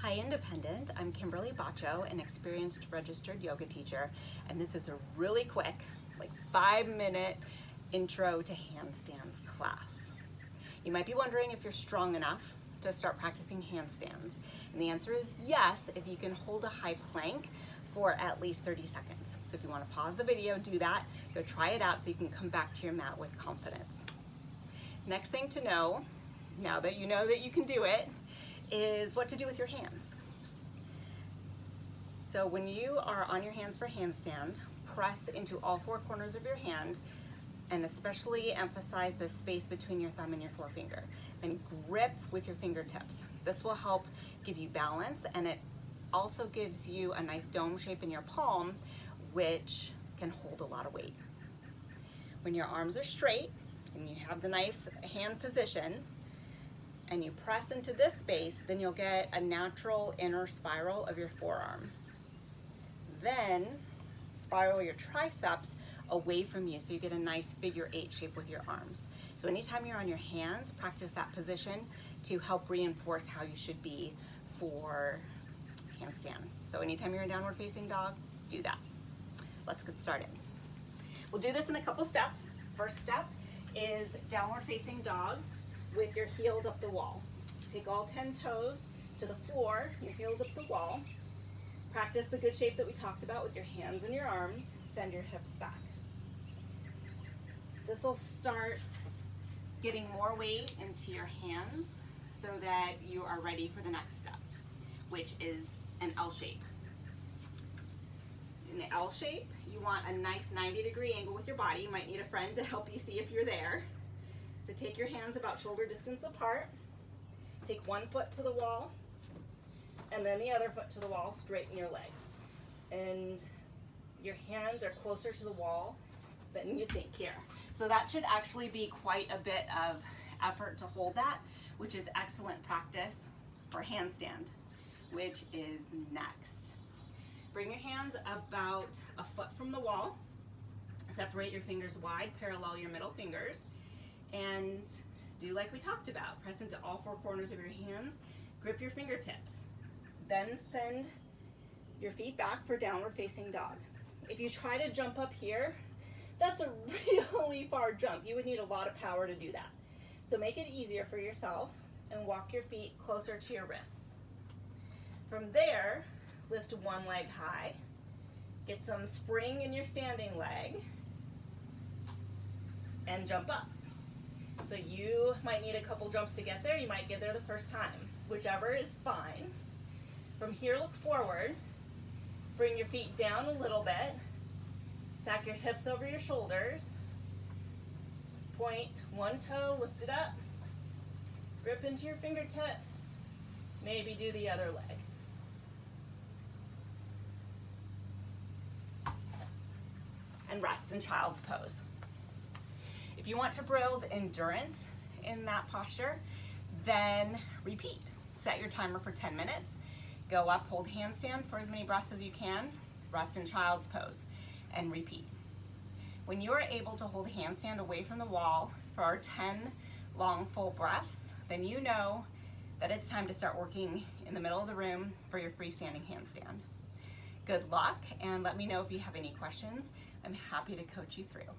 Hi Independent, I'm Kimberly Bacso, an experienced registered yoga teacher, and this is a really quick, like 5-minute intro to handstands class. You might be wondering if you're strong enough to start practicing handstands, and the answer is yes if you can hold a high plank for at least 30 seconds. So if you want to pause the video, do that, go try it out so you can come back to your mat with confidence. Next thing to know, now that you know that you can do it, is what to do with your hands. So when you are on your hands for handstand, press into all four corners of your hand and especially emphasize the space between your thumb and your forefinger. And grip with your fingertips. This will help give you balance, and it also gives you a nice dome shape in your palm, which can hold a lot of weight. When your arms are straight and you have the nice hand position, and you press into this space, then you'll get a natural inner spiral of your forearm. Then spiral your triceps away from you so you get a nice figure 8 shape with your arms. So anytime you're on your hands, practice that position to help reinforce how you should be for handstand. So anytime you're in downward facing dog, do that. Let's get started. We'll do this in a couple steps. First step is downward facing dog with your heels up the wall. Take all 10 toes to the floor, your heels up the wall. Practice the good shape that we talked about with your hands and your arms. Send your hips back. This will start getting more weight into your hands so that you are ready for the next step, which is an L shape. In the L shape, you want a nice 90-degree angle with your body. You might need a friend to help you see if you're there. So take your hands about shoulder distance apart. Take one foot to the wall, and then the other foot to the wall, straighten your legs. And your hands are closer to the wall than you think here. So that should actually be quite a bit of effort to hold that, which is excellent practice for handstand, which is next. Bring your hands about a foot from the wall. Separate your fingers wide, parallel your middle fingers, and do like we talked about. Press into all four corners of your hands, grip your fingertips. Then send your feet back for downward facing dog. If you try to jump up here, that's a really far jump. You would need a lot of power to do that. So make it easier for yourself and walk your feet closer to your wrists. From there, lift one leg high, get some spring in your standing leg, and jump up. So you might need a couple jumps to get there. You might get there the first time. Whichever is fine. From here, look forward. Bring your feet down a little bit. Stack your hips over your shoulders. Point one toe, lift it up. Grip into your fingertips. Maybe do the other leg. And rest in child's pose. If you want to build endurance in that posture, then repeat. Set your timer for 10 minutes. Go up, hold handstand for as many breaths as you can. Rest in child's pose, and repeat. When you are able to hold handstand away from the wall for our 10 long full breaths, then you know that it's time to start working in the middle of the room for your freestanding handstand. Good luck, and let me know if you have any questions. I'm happy to coach you through.